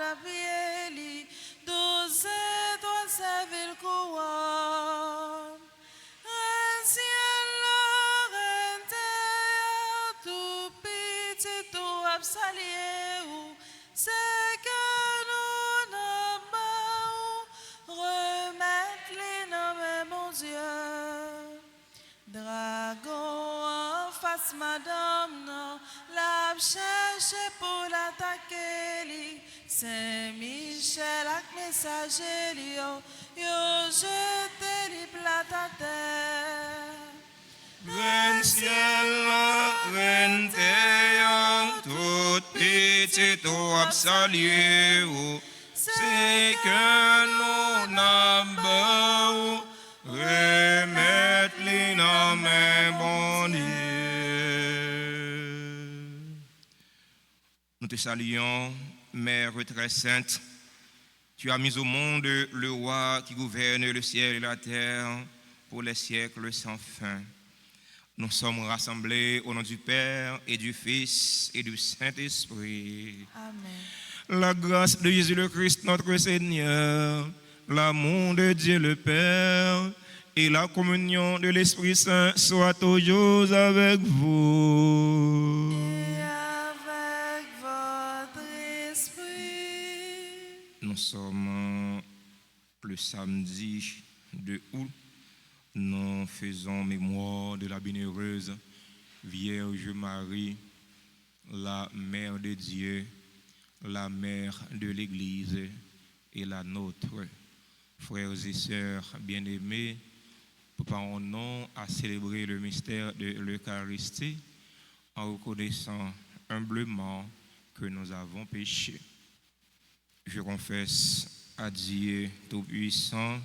la prière, 12 étoiles servir le couronne. Reine ciel, reine terre, tout petit, tout absalié, c'est que nous n'avons pas remettre les noms, mon Dieu. Dragon en face, madame, non, la cherche pour l'attaquer. Saint-Michel avec messager, yo jeté les plats à terre. Reine ciel, reine terre, tout petit, tout absalié, c'est que nous n'avons remettre les noms, bon Dieu. Nous te saluons, Mère très sainte. Tu as mis au monde le roi qui gouverne le ciel et la terre pour les siècles sans fin. Nous sommes rassemblés au nom du Père et du Fils et du Saint-Esprit. Amen. La grâce de Jésus le Christ, notre Seigneur, l'amour de Dieu le Père et la communion de l'Esprit Saint soient toujours avec vous. Et avec votre esprit. Nous sommes le samedi de août. Nous faisons mémoire de la bienheureuse Vierge Marie, la Mère de Dieu, la Mère de l'Église et la nôtre. Frères et sœurs bien-aimés, préparons-nous à célébrer le mystère de l'Eucharistie en reconnaissant humblement que nous avons péché. Je confesse à Dieu Tout-Puissant,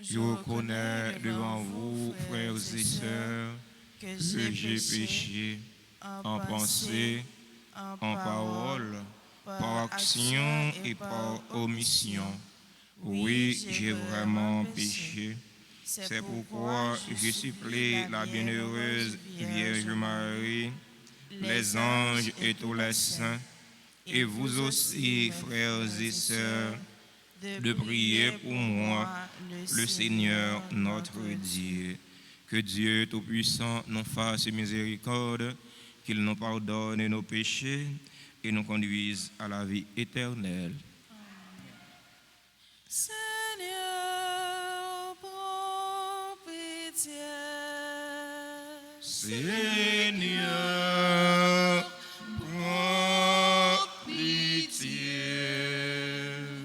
je reconnais devant vous, frères et sœurs, que j'ai péché en pensée, en parole, par action et par omission. Oui, j'ai vraiment péché. C'est pourquoi je supplie la bienheureuse Vierge Marie, les anges et tous les saints, et vous aussi, frères et sœurs, de prier pour moi, le Seigneur notre Dieu. Que Dieu Tout-Puissant nous fasse miséricorde, qu'il nous pardonne nos péchés et nous conduise à la vie éternelle. Seigneur, prends pitié. Seigneur, prends pitié.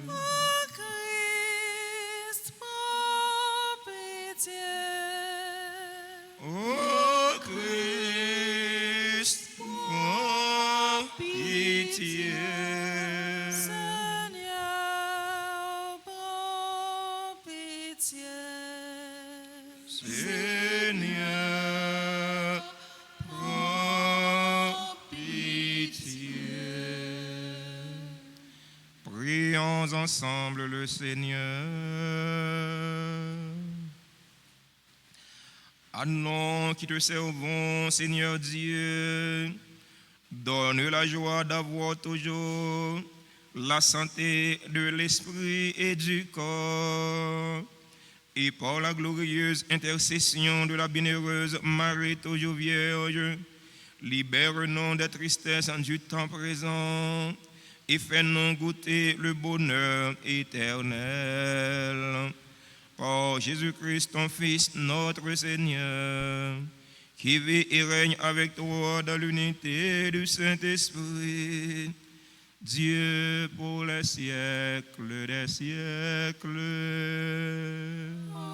Oh Christ, prends pitié. Oh Christ, prends pitié. Seigneur, prends pitié. Seigneur, prends pitié. Prions ensemble le Seigneur. À nous qui te servons, Seigneur Dieu, donne la joie d'avoir toujours la santé de l'esprit et du corps. Et par la glorieuse intercession de la bienheureuse Marie toujours vierge, libère-nous des tristesses du temps présent et fais-nous goûter le bonheur éternel. Par Jésus-Christ, ton Fils, notre Seigneur, qui vit et règne avec toi dans l'unité du Saint-Esprit, Dieu pour les siècles des siècles. Amen.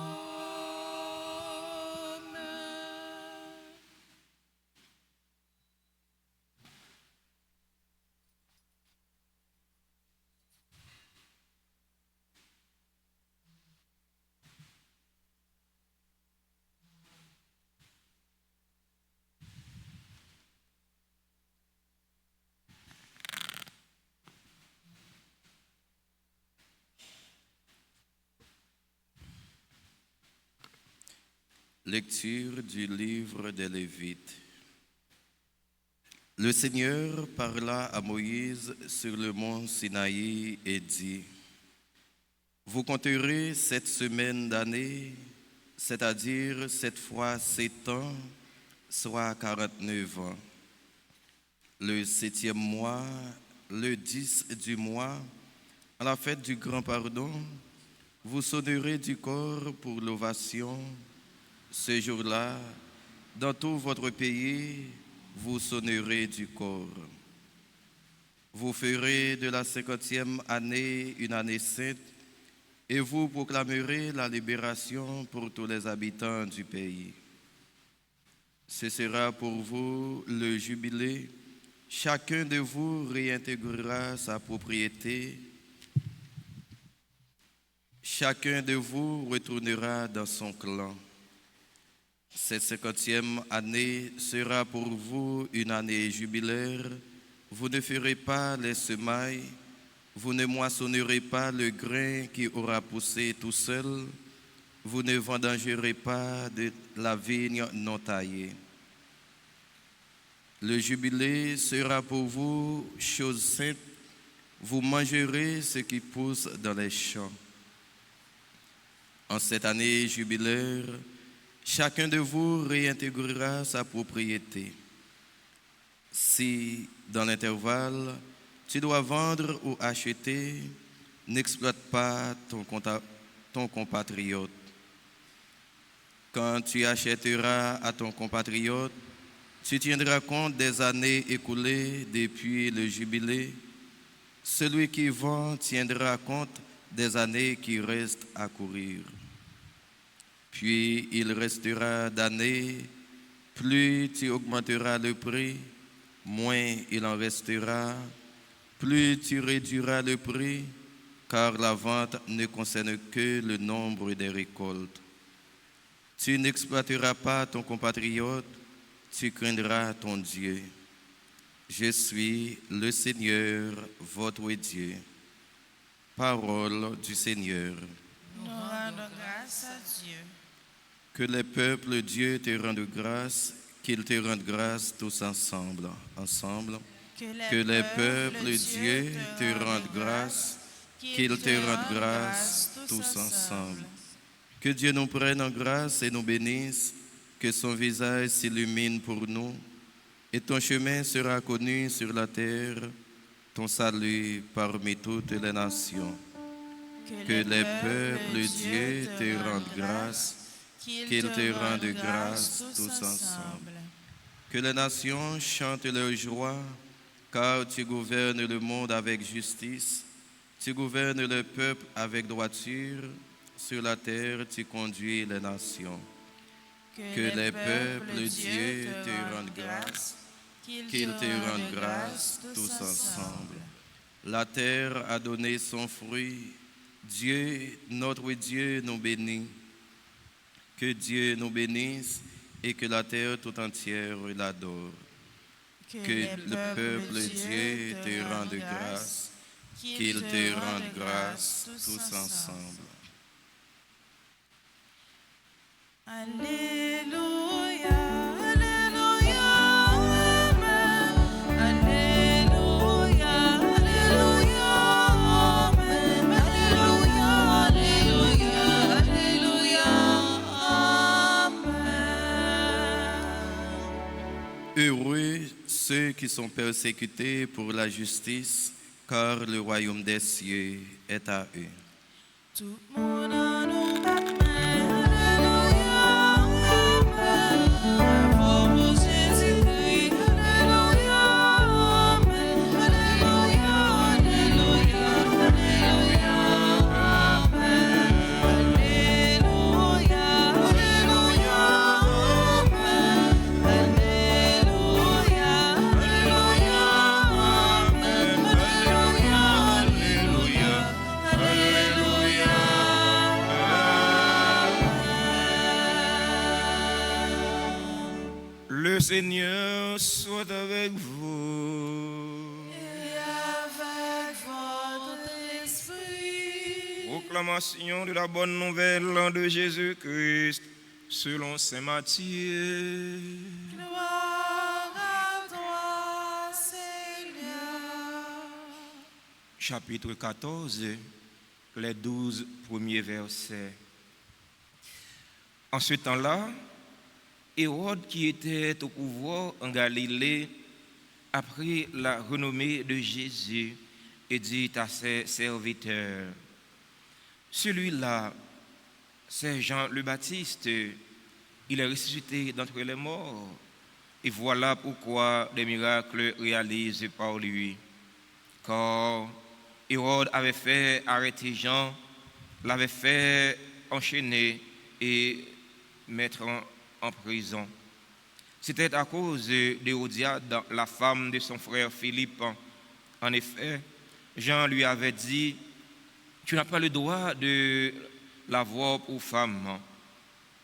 Lecture du livre des Lévites. Le Seigneur parla à Moïse sur le mont Sinaï et dit, vous compterez 7 semaines d'années, c'est-à-dire 7 fois 7 ans, soit 49 ans. Le 7e mois, le 10 du mois, à la fête du grand pardon, vous sonnerez du corps pour l'ovation. Ce jour-là, dans tout votre pays, vous sonnerez du corps. Vous ferez de la 50e année une année sainte et vous proclamerez la libération pour tous les habitants du pays. Ce sera pour vous le jubilé. Chacun de vous réintégrera sa propriété. Chacun de vous retournera dans son clan. Cette 50e année sera pour vous une année jubilaire. Vous ne ferez pas les semailles, vous ne moissonnerez pas le grain qui aura poussé tout seul, vous ne vendangerez pas de la vigne non taillée. Le jubilé sera pour vous chose sainte, vous mangerez ce qui pousse dans les champs. En cette année jubilaire, chacun de vous réintégrera sa propriété. Si, dans l'intervalle, tu dois vendre ou acheter, n'exploite pas ton compatriote. Quand tu achèteras à ton compatriote, tu tiendras compte des années écoulées depuis le jubilé. Celui qui vend tiendra compte des années qui restent à courir. Puis il restera d'années, plus tu augmenteras le prix, moins il en restera, plus tu réduiras le prix, car la vente ne concerne que le nombre des récoltes. Tu n'exploiteras pas ton compatriote, tu craindras ton Dieu. Je suis le Seigneur, votre Dieu. Parole du Seigneur. Nous rendons grâce à Dieu. Que les peuples, Dieu te rendent grâce, qu'ils te rendent grâce tous ensemble. Que les peuples, Dieu te rendent grâce, qu'ils te rendent grâce tous ensemble. Que Dieu nous prenne en grâce et nous bénisse, que son visage s'illumine pour nous, et ton chemin sera connu sur la terre, ton salut parmi toutes les nations. Que les peuples, Dieu te rendent grâce, qu'ils te rendent grâce tous ensemble. Que les nations chantent leur joie, car tu gouvernes le monde avec justice, tu gouvernes le peuple avec droiture, sur la terre tu conduis les nations. Que les peuples, Dieu, te rendent grâce, qu'ils te rendent grâce tous ensemble. La terre a donné son fruit, Dieu, notre Dieu, nous bénit. Que Dieu nous bénisse et que la terre tout entière l'adore. Que le peuple Dieu te rende grâce, qu'il te rende grâce tous ensemble. Alléluia, Alléluia, Amen. Alléluia, Alléluia, Amen. Alléluia, Alléluia, Alléluia, Amen. Heureux ceux qui sont persécutés pour la justice, car le royaume des cieux est à eux. Tout le monde en nous Amen. Alléluia, Amen. Bravo pour Jésus-Christ. Alléluia, Amen. Alléluia, Alléluia, Alléluia, Amen. Alléluia, Alléluia, Amen. Alléluia, Alléluia, Amen. Alléluia, Alléluia, Le Seigneur soit avec vous. et avec votre esprit. Proclamation de la bonne nouvelle de Jésus-Christ selon saint Matthieu. Gloire à toi, chapitre 14, les 12 premiers versets. En ce temps-là, Hérode, qui était au pouvoir en Galilée, apprit la renommée de Jésus et dit à ses serviteurs, « Celui-là, c'est Jean le Baptiste, il est ressuscité d'entre les morts, et voilà pourquoi des miracles réalisés par lui. Car Hérode avait fait arrêter Jean, l'avait fait enchaîner et mettre en prison. C'était à cause d'Hérodiade, la femme de son frère Philippe. En effet, Jean lui avait dit, « Tu n'as pas le droit de l'avoir pour femme. »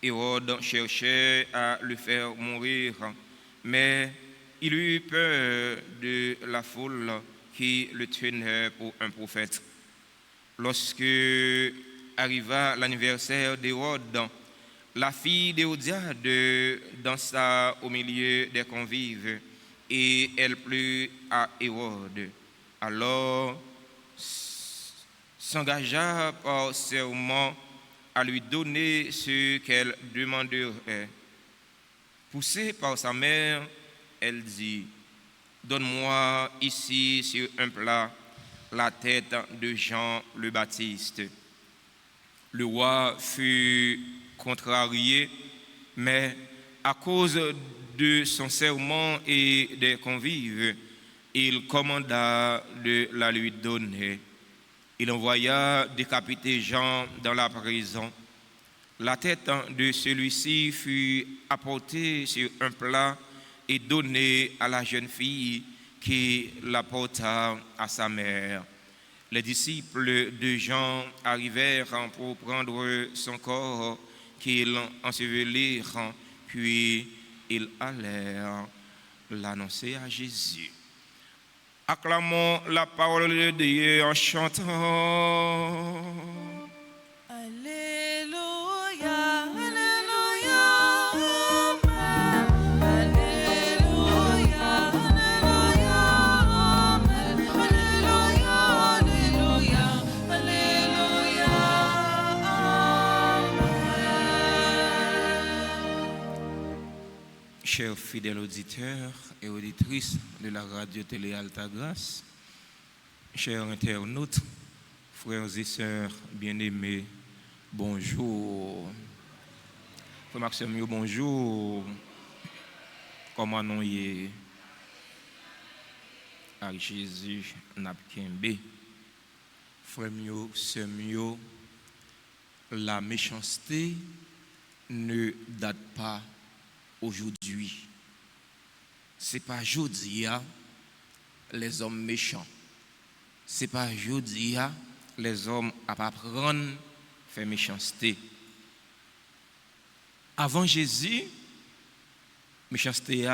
Hérode cherchait à le faire mourir, mais il eut peur de la foule qui le tenait pour un prophète. Lorsque arriva l'anniversaire d'Hérode, la fille d'Hérodiade dansa au milieu des convives et elle plut à Hérode. Alors s'engagea par serment à lui donner ce qu'elle demanderait. Poussée par sa mère, elle dit, « Donne-moi ici sur un plat la tête de Jean le Baptiste. » Le roi fut contrarié, mais à cause de son serment et des convives, il commanda de la lui donner. Il envoya décapiter Jean dans la prison. La tête de celui-ci fut apportée sur un plat et donnée à la jeune fille qui la porta à sa mère. Les disciples de Jean arrivèrent pour prendre son corps qu'ils ensevelirent, puis ils allèrent l'annoncer à Jésus. Acclamons la parole de Dieu en chantant. Alléluia, Alléluia, Amen. Alléluia, Alléluia, Amen. Alléluia, Alléluia, Alléluia, Amen. Chers fidèles auditeurs et auditrices de la radio-télé Alta Grâce, chers internautes, frères et sœurs bien-aimés, bonjour. Frère Maxime, bonjour. Comment nous y avec Jésus n'a kembe. Frère mio, sœur mio, la méchanceté ne date pas aujourd'hui. C'est pas aujourd'hui les hommes méchants. C'est pas aujourd'hui les hommes à pas prendre faire méchanceté. Avant Jésus, méchanceté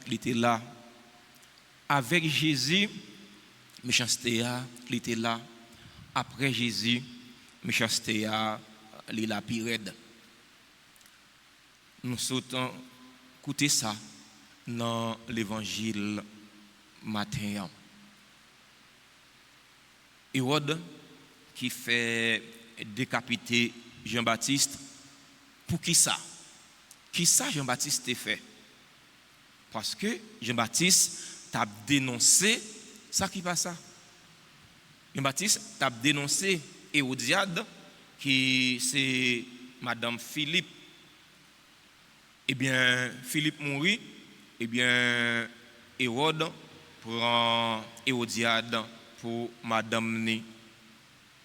il était là. Avec Jésus, méchanceté il était là. Après Jésus, méchanceté il est la pire. Nous sautons écouter ça dans l'évangile matin. Hérode qui fait décapiter Jean-Baptiste, pour qui ça? Qui ça Jean-Baptiste a fait? Parce que Jean-Baptiste a dénoncé ça qui passe. Jean-Baptiste a dénoncé Hérodiade, qui c'est Madame Philippe. Eh bien, Philippe mourit, eh bien, Hérode prend Hérodiade pour Madame Né.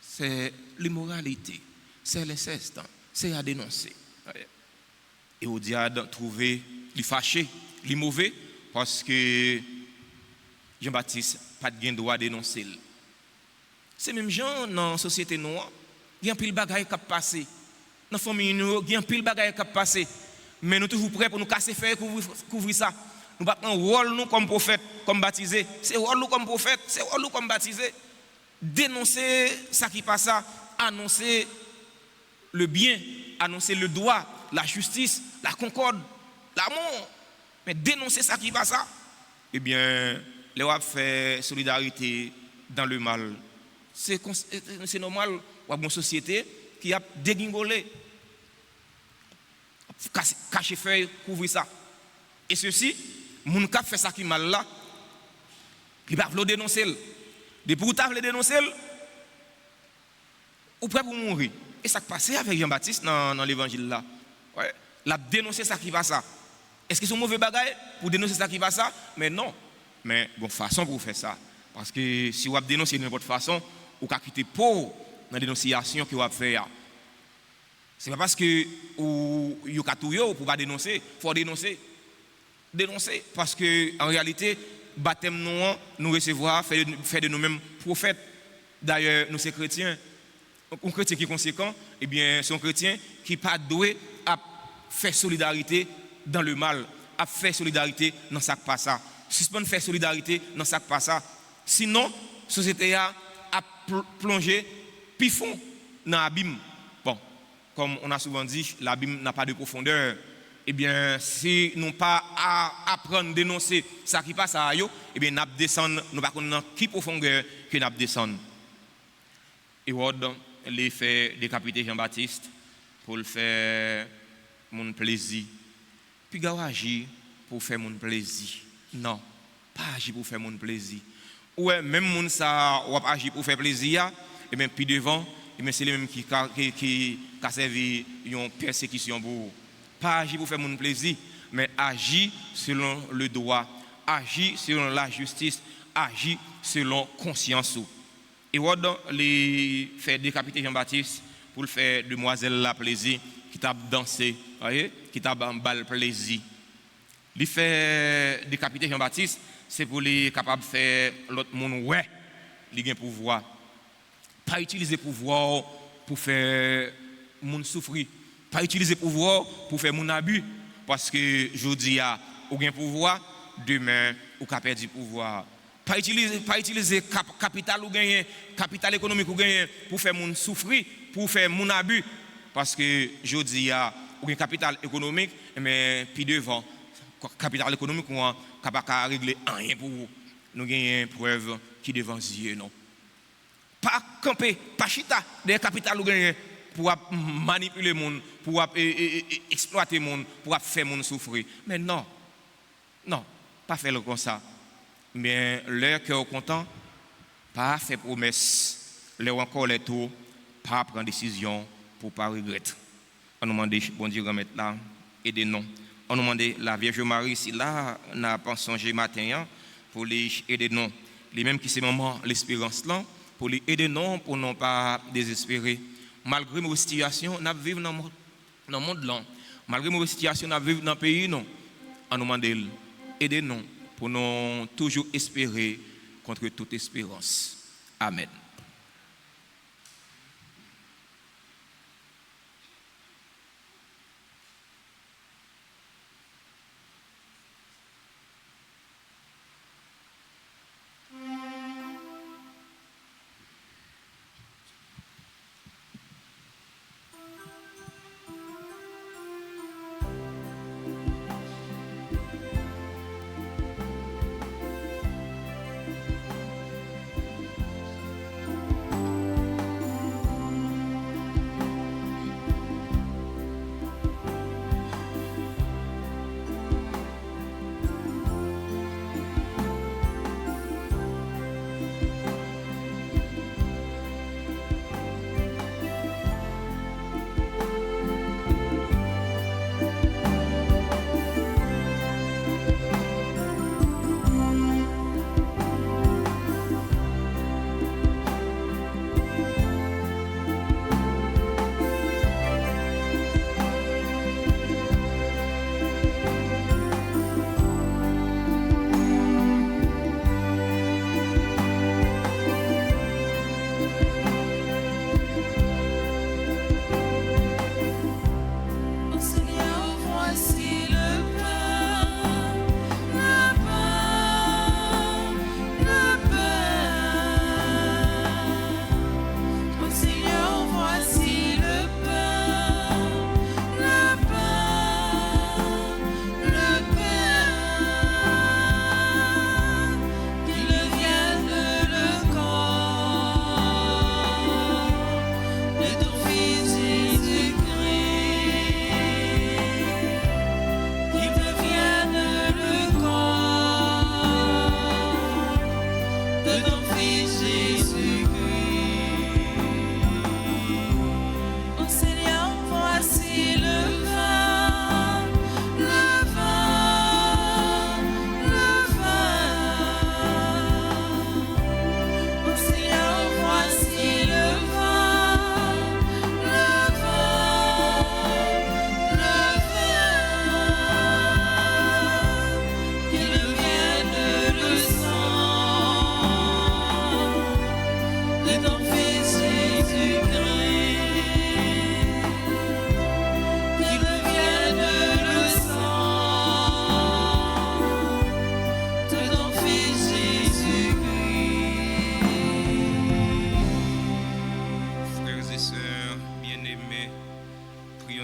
C'est l'immoralité, c'est l'inceste, c'est à dénoncer. Hérodiade trouvé, il fâché, il mauvais, parce que Jean-Baptiste n'a pas de droit à dénoncer. C'est même gens dans la société noire, il y a un pile de bagaille qui a passé. Dans la famille, il y a un pile de bagaille qui a passé. Mais nous sommes toujours prêts pour nous casser faire couvrir ça. Nous ne pouvons pas rôle nous comme prophète, comme baptisé. C'est rôle nous comme prophète, c'est rôle nous comme baptisé. Dénoncer ça qui passe, annoncer le bien, annoncer le droit, la justice, la concorde, l'amour. Mais dénoncer ça qui passe, eh bien, les rois fait solidarité dans le mal. C'est normal, ou une société qui a dégringolé, caché feuille, couvrir ça. Et ceci, mon cap fait ça qui mal là, il va le dénoncer. Depuis que tu le dénoncer, ou prêt pour mourir. Et ça qui passe avec Jean-Baptiste dans l'évangile là. Ouais. La dénoncer ça qui va ça. Est-ce que c'est un mauvais bagage pour dénoncer ça qui va ça? Mais non. Mais bon, façon pour faire ça. Parce que si vous dénoncez de n'importe façon, vous pouvez quitter pour dans la dénonciation que vous avez fait. Ce n'est pas parce que vous avez pour pas dénoncer, il faut dénoncer. Dénoncer. Parce qu'en réalité, baptême nous recevoir, fait de nous-mêmes prophètes. D'ailleurs, nous sommes chrétiens. Un chrétien qui est conséquent, eh bien, c'est un chrétien qui n'est pas doué à faire solidarité dans le mal, à faire solidarité dans ça qui passe. Suspendre faire solidarité dans ça qui passe. Sinon, la société a plongé plus fond dans l'abîme. Bon, comme on a souvent dit, l'abîme n'a pas de profondeur. Eh bien, si nous pas apprendre à dénoncer ça qui passe à eux, eh bien, nous descendons, nous ne savons pas dans qui profondeur que nous descendons. Et les fait décapiter Jean-Baptiste pour le faire mon plaisir. Puis il agir pour faire mon plaisir. Non, pas agir pour faire mon plaisir. Ouais, même mon ça ou agir pour faire plaisir, et bien puis devant, et bien c'est les mêmes qui a servi une persécution pour pas agir pour faire mon plaisir, mais agir selon le droit, agir selon la justice, agir selon conscience. Et les fait décapiter Jean-Baptiste pour le faire demoiselle la plaisir qui t'a dansé, voyez, qui t'a bal plaisir. Il fait décapiter Jean-Baptiste, c'est pour les capable de faire l'autre monde ouais, il a un pouvoir. Pas utiliser pouvoir pour faire monde souffrir, pas utiliser pouvoir pour faire mon abus parce que je dis à ou un pouvoir, demain ou qu'a perdu pouvoir. Pas utiliser capital ou gagner, capital économique ou gagner pour faire mon souffrir, pour faire mon abus. Parce que je dis à ou un capital économique, mais puis devant, capital économique, on n'a pas régler rien pour vous. Nous avons une preuve qui devant Dieu, non. Pas camper, pas chita des capital ou gagner pour manipuler le monde, pour exploiter le monde, pour faire le monde souffrir. Mais non, pas faire comme ça. Mais leur cœur content, pas faire promesse, leur encore les tours, pas prendre décision pour pas regretter. On nous demande, bon Dieu, remettre là, aidez-nous. On nous demande la Vierge Marie, si là, n'a pas songé matin, pour les aider nous. Les mêmes qui c'est moment l'espérance là, pour les aider nous, pour ne pas désespérer. Malgré nos situations, nous vivons dans le monde là. Malgré nos situations, nous vivons dans le pays, non. On nous demande, aidez-nous pour nous toujours espérer contre toute espérance. Amen.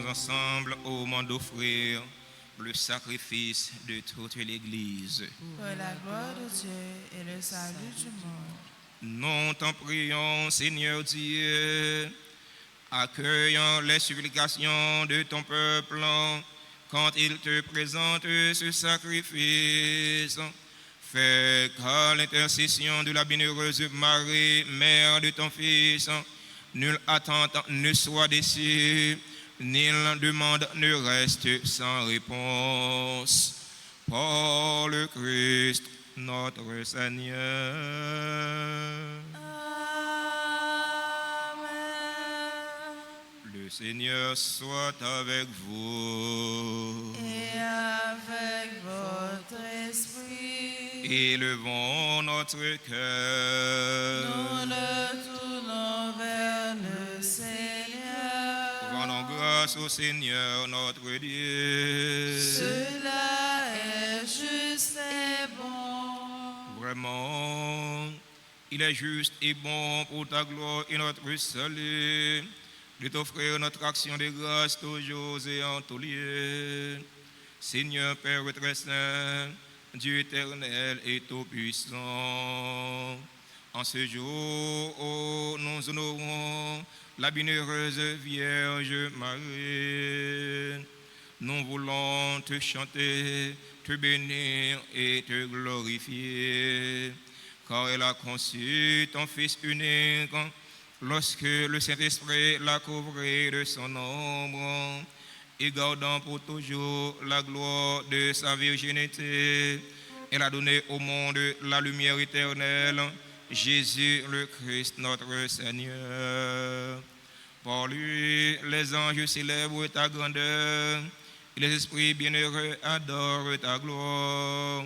nous ensemble au moment d'offrir le sacrifice de toute l'Église. Pour la gloire de Dieu et le salut du monde. Nous t'en prions, Seigneur Dieu, accueillant les supplications de ton peuple quand il te présente ce sacrifice. Fais qu'à l'intercession de la bienheureuse Marie, mère de ton Fils, nulle attente ne soit déçue, nulle demande ne reste sans réponse. Par le Christ, notre Seigneur. Amen. Le Seigneur soit avec vous. Et avec votre esprit, Élevons notre cœur. nous le tournons vers le Seigneur. Rendons grâce au Seigneur notre Dieu. Cela est juste et bon. Vraiment, il est juste et bon pour ta gloire et notre salut de t'offrir notre action de grâce toujours et en tout lieu. Seigneur Père très saint, Dieu éternel et tout-puissant, en ce jour où nous honorons la bienheureuse Vierge Marie, nous voulons te chanter, te bénir et te glorifier, car elle a conçu ton Fils unique lorsque le Saint-Esprit l'a couvré de son ombre, et gardant pour toujours la gloire de sa virginité, elle a donné au monde la lumière éternelle, Jésus le Christ notre Seigneur. Par lui, les anges célèbrent ta grandeur, et les esprits bienheureux adorent ta gloire.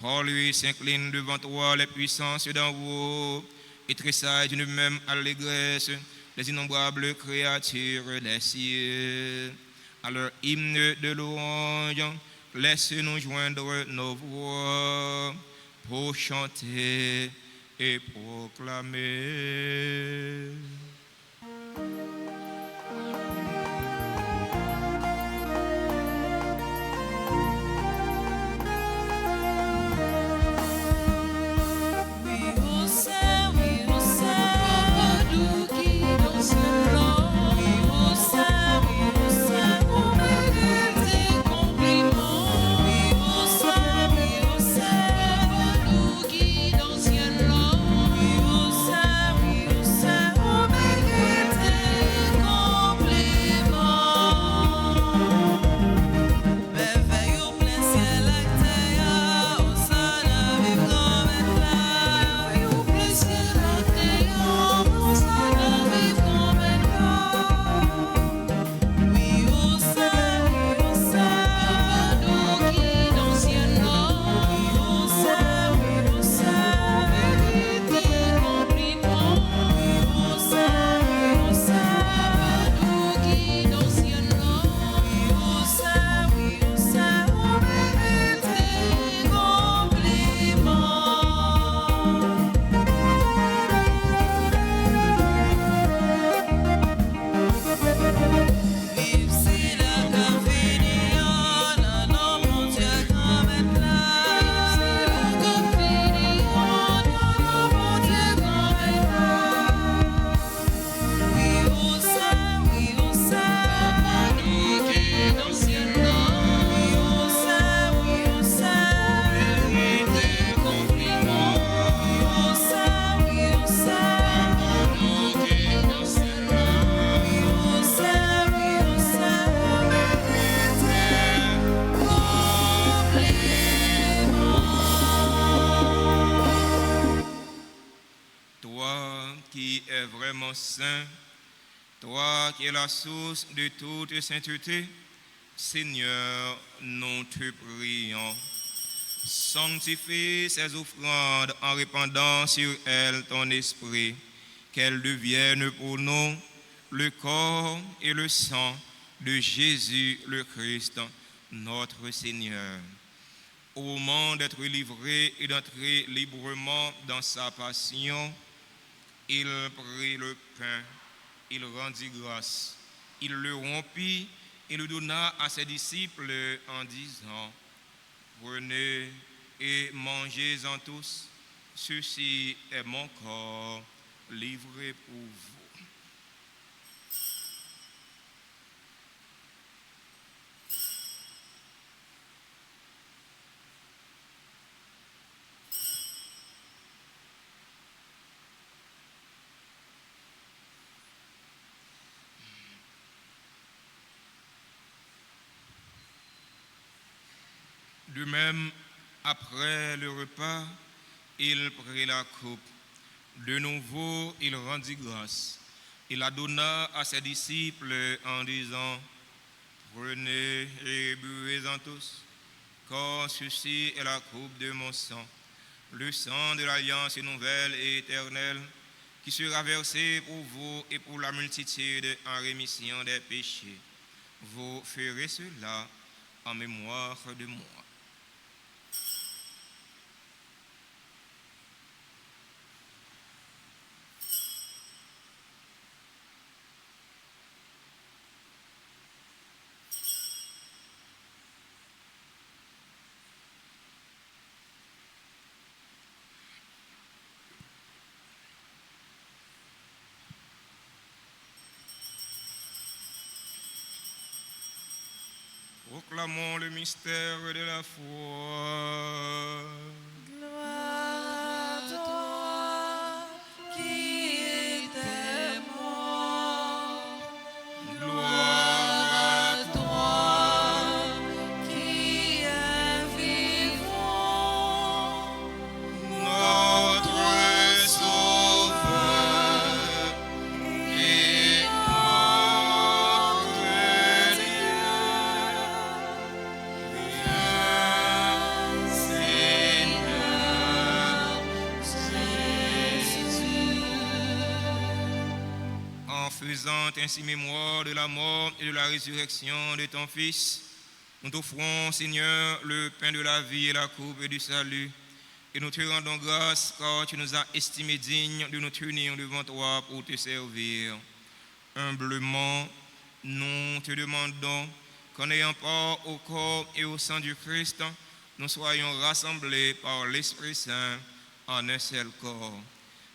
Par lui s'inclinent devant toi les puissances d'en haut, et tressaillent d'une même allégresse les innombrables créatures des cieux. À leur hymne de louange, laisse-nous joindre nos voix pour chanter et proclamer. Saint, toi qui es la source de toute sainteté, Seigneur, nous te prions. Sanctifie ces offrandes en répandant sur elles ton esprit, qu'elles deviennent pour nous le corps et le sang de Jésus le Christ, notre Seigneur. Au moment d'être livré et d'entrer librement dans sa passion, il prit le pain, il rendit grâce, il le rompit et le donna à ses disciples en disant, prenez et mangez-en tous, ceci est mon corps livré pour vous. De même, après le repas, il prit la coupe. De nouveau, il rendit grâce. Il la donna à ses disciples en disant, prenez et buvez-en tous, car ceci est la coupe de mon sang, le sang de l'alliance nouvelle et éternelle, qui sera versé pour vous et pour la multitude en rémission des péchés. Vous ferez cela en mémoire de moi. Proclamons le mystère de la foi. Gloire à toi qui étais mort. Gloire à toi qui es vivant. Notre Sauveur et notre Dieu. En faisant ainsi mémoire de la mort et de la résurrection de ton Fils, nous t'offrons, Seigneur, le pain de la vie et la coupe du salut. Et nous te rendons grâce car tu nous as estimés dignes de nous tenir devant toi pour te servir. Humblement, nous te demandons qu'en ayant part au corps et au sang du Christ, nous soyons rassemblés par l'Esprit Saint en un seul corps.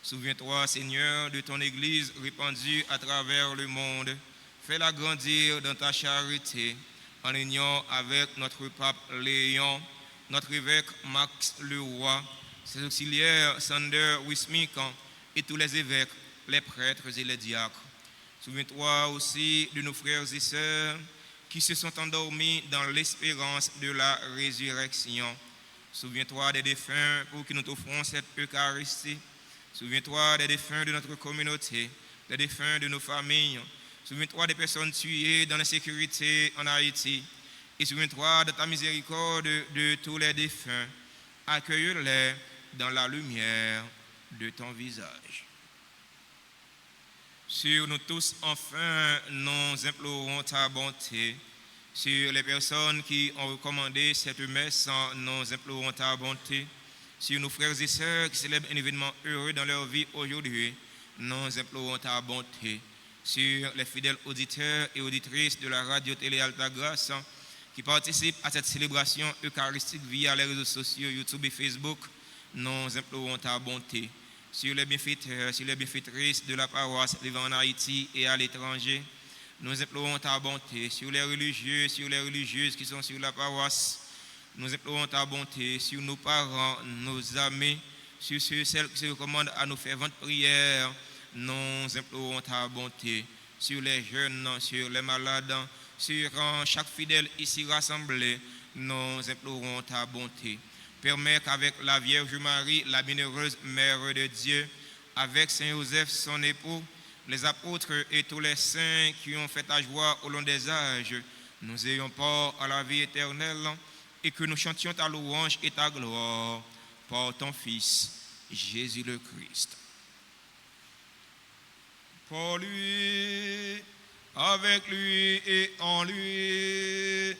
Souviens-toi, Seigneur, de ton Église répandue à travers le monde. Fais-la grandir dans ta charité, en union avec notre pape Léon, notre évêque Max Leroy, ses auxiliaires Sander Wismikan et tous les évêques, les prêtres et les diacres. Souviens-toi aussi de nos frères et sœurs qui se sont endormis dans l'espérance de la résurrection. Souviens-toi des défunts pour qui nous t'offrons cette Eucharistie. Souviens-toi des défunts de notre communauté, des défunts de nos familles. Souviens-toi des personnes tuées dans l'insécurité en Haïti. Et souviens-toi de ta miséricorde de tous les défunts. Accueille-les dans la lumière de ton visage. Sur nous tous, enfin, nous implorons ta bonté. Sur les personnes qui ont recommandé cette messe, nous implorons ta bonté. Sur nos frères et sœurs qui célèbrent un événement heureux dans leur vie aujourd'hui, nous implorons ta bonté. Sur les fidèles auditeurs et auditrices de la radio-télé Alta Grâce qui participent à cette célébration eucharistique via les réseaux sociaux YouTube et Facebook, nous implorons ta bonté. Sur les bienfaiteurs, sur les bienfaitrices de la paroisse vivant en Haïti et à l'étranger, nous implorons ta bonté. Sur les religieux, sur les religieuses qui sont sur la paroisse, nous implorons ta bonté. Sur nos parents, nos amis, sur ceux celles qui se recommandent à nos ferventes prières, nous implorons ta bonté. Sur les jeunes, sur les malades, sur chaque fidèle ici rassemblé, nous implorons ta bonté. Permets qu'avec la Vierge Marie, la bienheureuse Mère de Dieu, avec Saint Joseph, son époux, les apôtres et tous les saints qui ont fait ta joie au long des âges, nous ayons part à la vie éternelle et que nous chantions ta louange et ta gloire par ton Fils, Jésus le Christ. Pour lui, avec lui et en lui,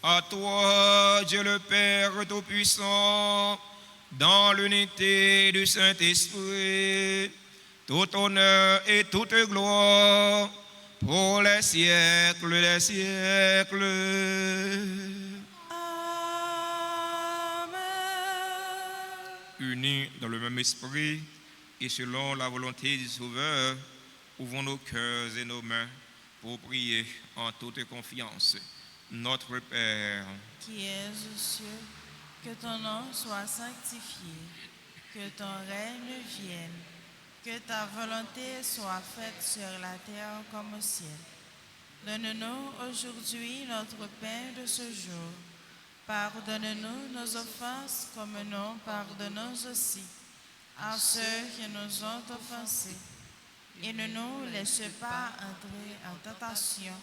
à toi, Dieu le Père Tout-Puissant, dans l'unité du Saint-Esprit, tout honneur et toute gloire pour les siècles des siècles. Amen. Unis dans le même esprit et selon la volonté du Sauveur, ouvrons nos cœurs et nos mains pour prier en toute confiance. Notre Père, qui es aux cieux, que ton nom soit sanctifié, que ton règne vienne, que ta volonté soit faite sur la terre comme au ciel. Donne-nous aujourd'hui notre pain de ce jour. Pardonne-nous nos offenses comme nous pardonnons aussi à ceux qui nous ont offensés. Et ne nous laisse pas entrer en tentation,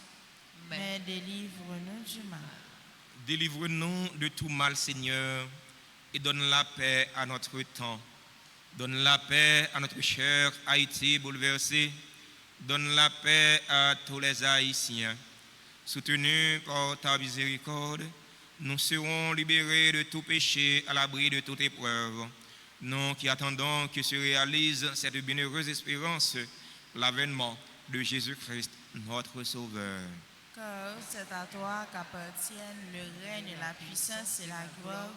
mais délivre-nous du mal. délivre-nous de tout mal, Seigneur, et donne la paix à notre temps. Donne la paix à notre cher Haïti bouleversé. Donne la paix à tous les Haïtiens. Soutenus par ta miséricorde, nous serons libérés de tout péché, à l'abri de toute épreuve. Nous qui attendons que se réalise cette bienheureuse espérance, l'avènement de Jésus-Christ, notre Sauveur. Car c'est à toi qu'appartiennent le règne, la puissance et la gloire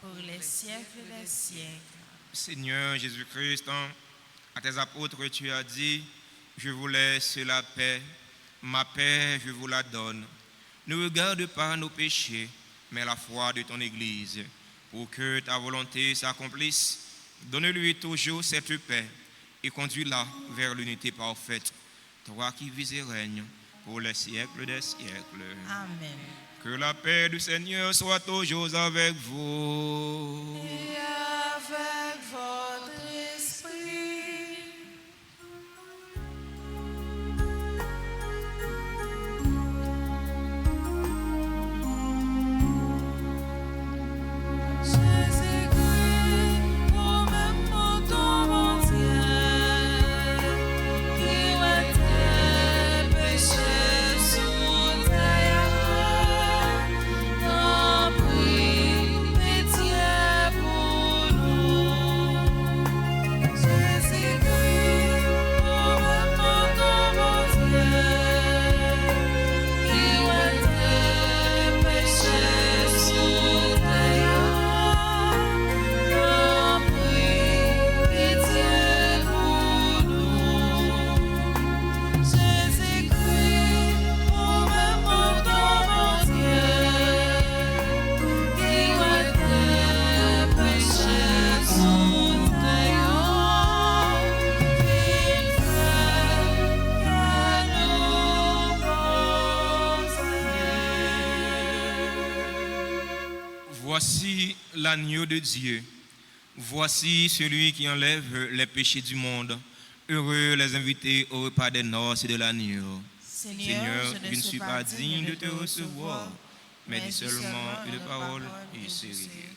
pour les siècles des siècles. Seigneur Jésus-Christ, à tes apôtres, tu as dit, je vous laisse la paix, ma paix je vous la donne. Ne regarde pas nos péchés, mais la foi de ton Église. Pour que ta volonté s'accomplisse, donne-lui toujours cette paix et conduis-la vers l'unité parfaite. Toi qui vis et règnes pour les siècles des siècles. Amen. Que la paix du Seigneur soit toujours avec vous. Et avec votre esprit. Jésus-Christ, promets mon ton entier, qui mettait péché sous terre, t'en prie, pitié pour nous. Jésus-Christ, promets mon ton entier, qui mettait péché sous terre, t'en prie, pitié pour nous. Jésus-Christ, promets mon ton entier, qui mettait péché sous terre, il fait que nous penser. Voici l'agneau de Dieu. Voici celui qui enlève les péchés du monde. Heureux les invités au repas des noces de l'agneau. Seigneur, je ne suis pas digne de te recevoir, mais dis seulement une parole et c'est réglé.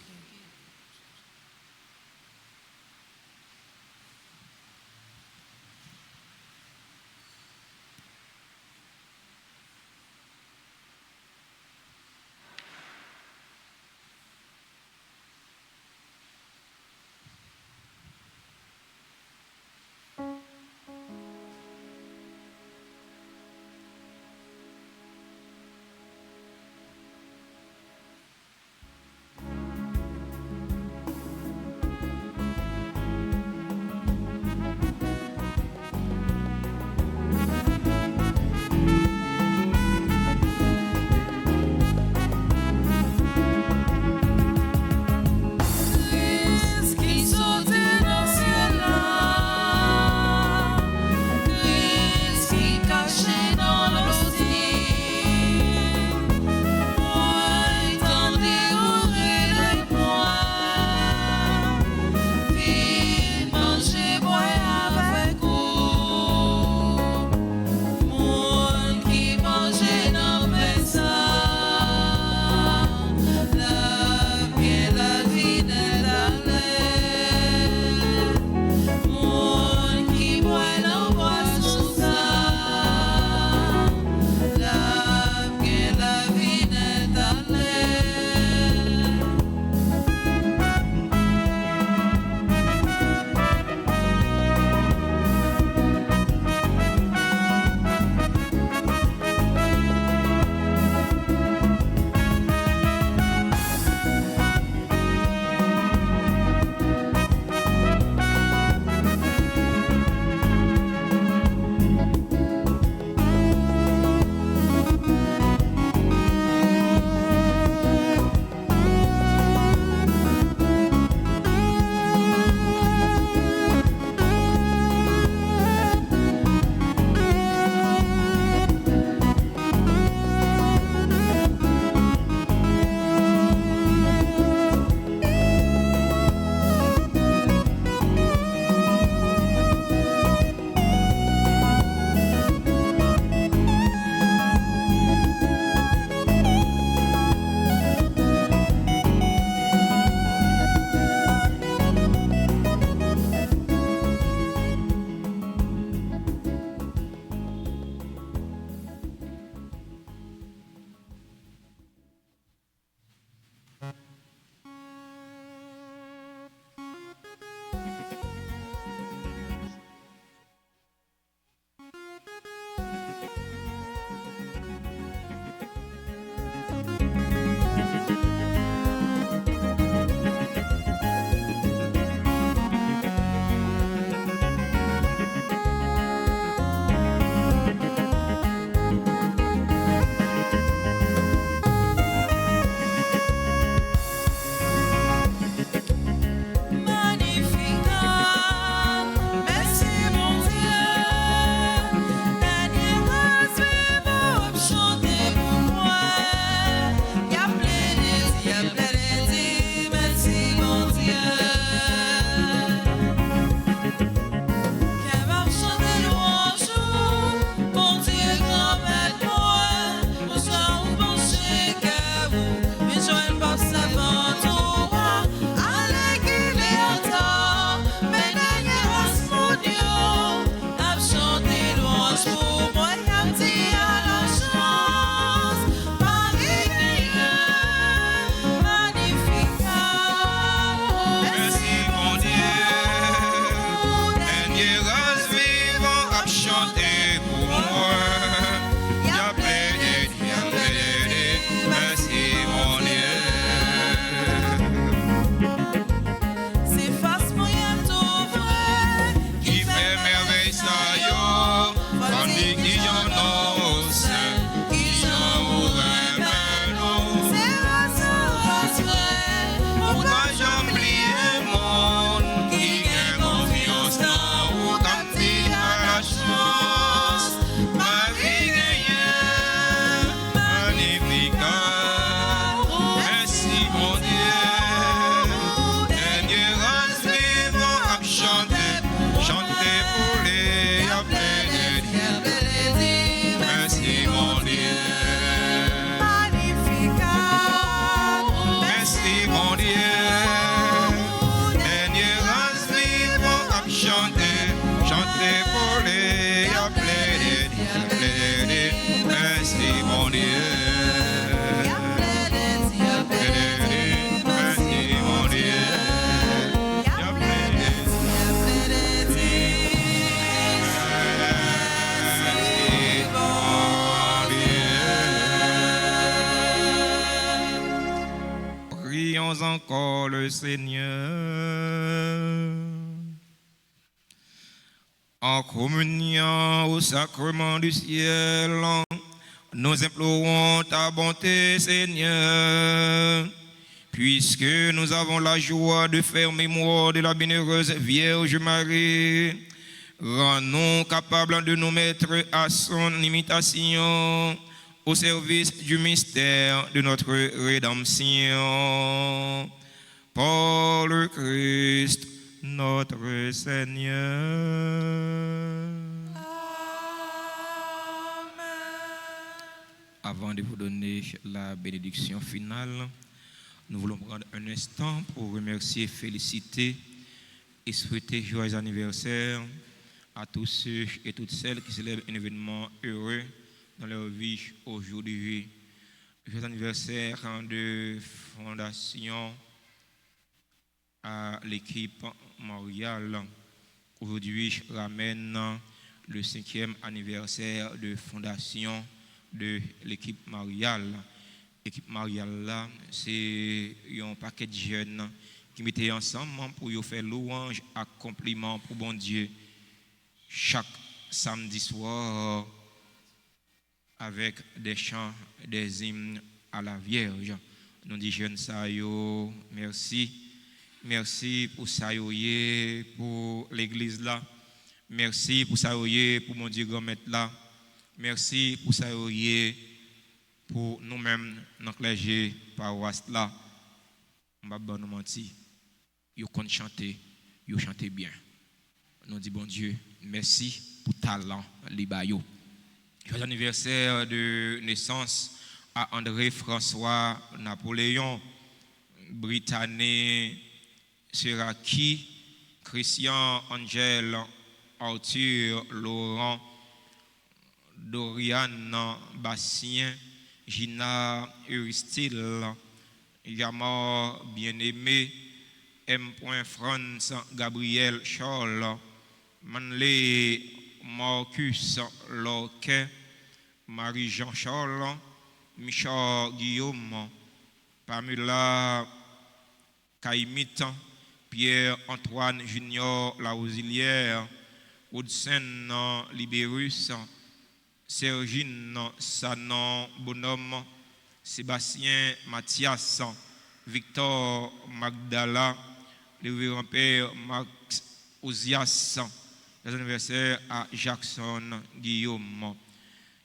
moi. Y'a plaidé, merci mon Dieu. C'est face pour rien tout vrai. Qui fait merveille ça yo, tandis qui j'en ose, qui j'en ouvre maintenant. C'est race vrai. Pourquoi j'oublie monde qui a confiance dans vous quand il a la chance. Ma vie gagne, magnificat. Merci mon Dieu. Dernier race vivant à chanter, chanter pour les appeler. Merci mon Dieu. Merci mon Dieu. Dernier race vivant à chanter, chanter pour les appeler. Merci mon Dieu. Merci mon Dieu. Prions encore le Seigneur. En communion au sacrement du ciel, nous implorons ta bonté, Seigneur. Puisque nous avons la joie de faire mémoire de la bienheureuse Vierge Marie, rends-nous capables de nous mettre à son imitation au service du mystère de notre rédemption. Par le Christ, notre Seigneur. Avant de vous donner la bénédiction finale, nous voulons prendre un instant pour remercier, féliciter et souhaiter joyeux anniversaire à tous ceux et toutes celles qui célèbrent un événement heureux dans leur vie aujourd'hui. Joyeux anniversaire de fondation à l'équipe Marial. Aujourd'hui, je ramène le 5e anniversaire de fondation de l'équipe Marial. L'équipe Marial, là, c'est un paquet de jeunes qui mettaient ensemble pour faire louange, accomplissement pour bon Dieu chaque samedi soir avec des chants, des hymnes à la Vierge. Nous disons jeunes ça yo, merci. Merci pour ça yo, pour l'église là. Merci pour ça yo, pour mon Dieu grand maître là. Merci pour ça yo, pour nous-mêmes, dans le clergé, paroisse là. On va pas nous mentir. Yo compte chanter, yo chanter bien. Nous disons bon Dieu, merci pour talent les bayo. Joyeux anniversaire de naissance à André François Napoléon, Britannique, Seraki, Christian Angel, Arthur Laurent, Dorian Bastien, Gina Euristyle, Yamar Bien-Aimé, M. France Gabriel Charles, Manley Marcus Lorquet, Marie-Jean Charles, Michel Guillaume, Pamela Caïmit, Pierre-Antoine Junior Lausilière, Hudson Libérus, Sergine Sanon Bonhomme, Sébastien Mathias, Victor Magdala, le révérend père Max Osias, les anniversaires à Jackson Guillaume.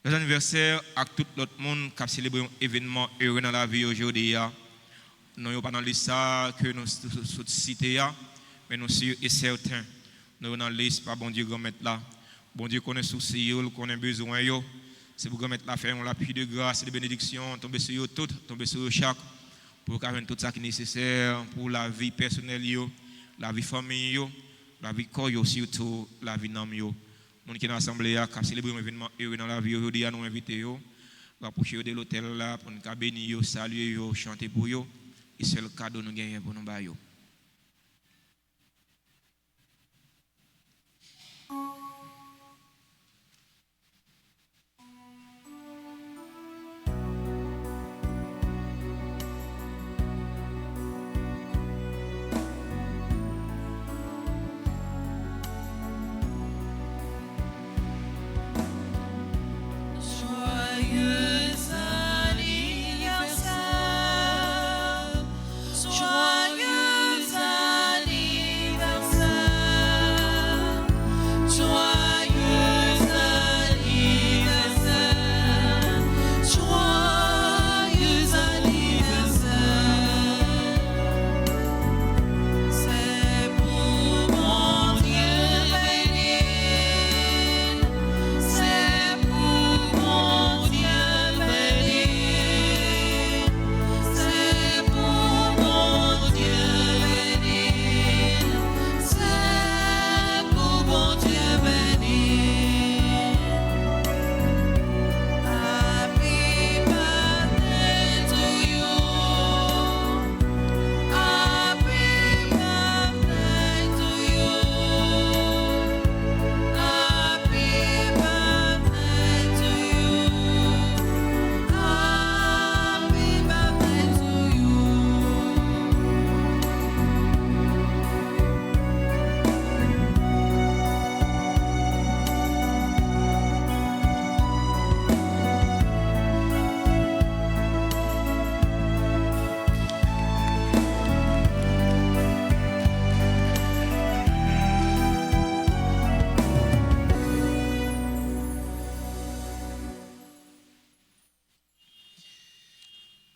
Les anniversaires à tout l'autre monde qui a célébré un événement heureux dans la vie aujourd'hui. Nous n'avons pas dans liste que nous cité, mais nous sommes certains. Nous sommes dans la liste par bon Dieu grand maître là. Bon Dieu connaît souci, connaît besoin. C'est pour grand maître là faire la pluie de grâce et de bénédiction, tomber sur eux toutes, tomber sur eux chaque, pour faire tout ça qui est nécessaire pour la vie personnelle, la vie famille, la vie corps, surtout la vie d'âme. Les gens qui sont dans l'assemblée, qui ont célébré un événement heureux dans la vie aujourd'hui, nous inviter, nous approcher de l'hôtel là pour nous bénir, saluer, chanter pour eux. Et c'est le cadeau que nous gagnons pour nous bailler.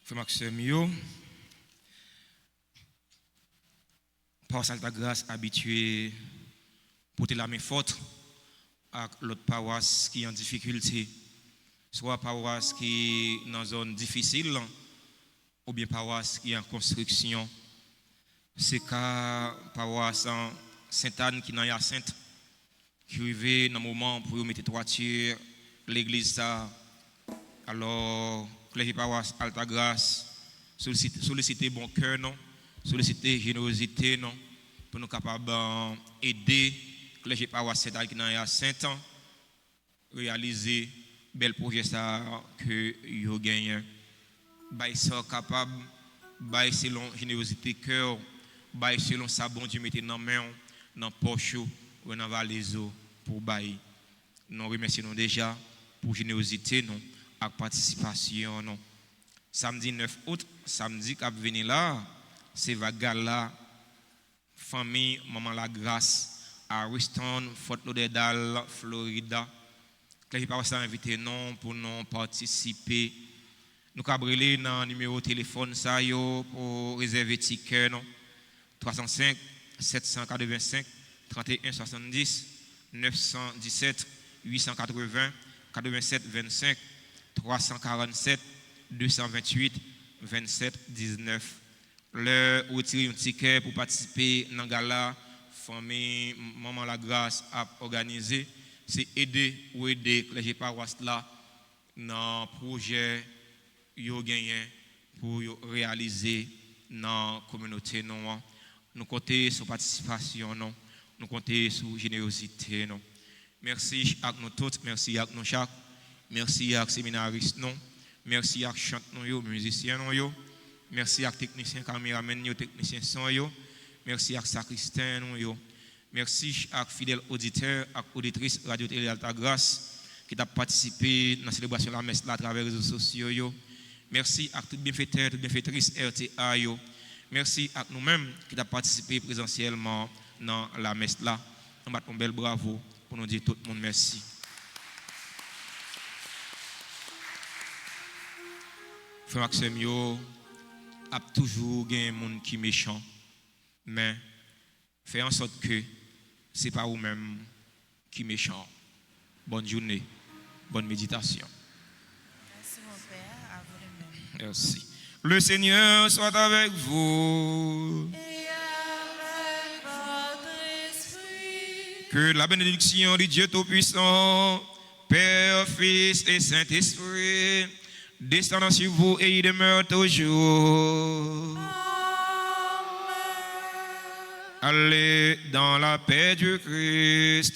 Frère Maxime, yo, par sa grâce habitué, porter la main forte à l'autre paroisse qui est en difficulté, soit paroisse qui est dans une zone difficile, ou bien paroisse qui est en construction. C'est qu'à paroisse Sainte-Anne qui est dans Hyacinthe, qui arrive dans le moment pour mettre toiture l'église ça. Alors, les paroisse Alta Grâce, solliciter bon cœur, non, solliciter générosité, non, pour nous capables d'aider les paroisse Sainte-Anne qui est dans Hyacinthe, réaliser bel projet ça que vous gagnez. Ils sont capables, selon générosité cœur, selon sa bon Dieu mettez dans main, dans poche ou dans valise pour bailler. Nous remercions déjà pour générosité non, et participation non. Samedi 9 août, samedi qui venir là, c'est Vagala, famille Maman La Grâce à Weston, Fort Lauderdale, Florida. Les parents sont invités non pour nous participer. Nous cabrelé dans le numéro de téléphone ça yo pour réserver ticket non 305 785 31 70 917 880 87 25 347 228 27 19. Le retirer un ticket pour participer dans gala famille Maman La Grâce a organisé, c'est aider les paroisses là dans projet yo gagné pour réaliser dans la communauté non. Nous comptons sur participation non, nous comptons sur générosité non. Merci à nous tous, merci à nous chaque, merci à séminaristes non, merci à chanteurs yo, musiciens non yo, merci à techniciens caméramen yo, techniciens son yo, merci à sacristain non yo, merci à fidèles auditeurs, à auditrices Radio Télé Alta Grâce qui ont participé dans la célébration de la messe là à travers les réseaux sociaux yo. Merci à tous les bienfaiteurs, toutes les bienfaitrices RTA. Merci à nous-mêmes qui avons participé présentiellement dans la messe là. Nous battons un bel bravo pour nous dire tout le monde merci. Frère Maxime, yo a toujours un monde qui est méchant, mais fais en sorte que ce n'est pas vous-même qui est méchant. Bonne journée, bonne méditation. Merci. Le Seigneur soit avec vous. Et avec votre esprit. Que la bénédiction du Dieu Tout-Puissant, Père, Fils et Saint-Esprit, descende sur vous et y demeure toujours. Amen. Allez dans la paix du Christ.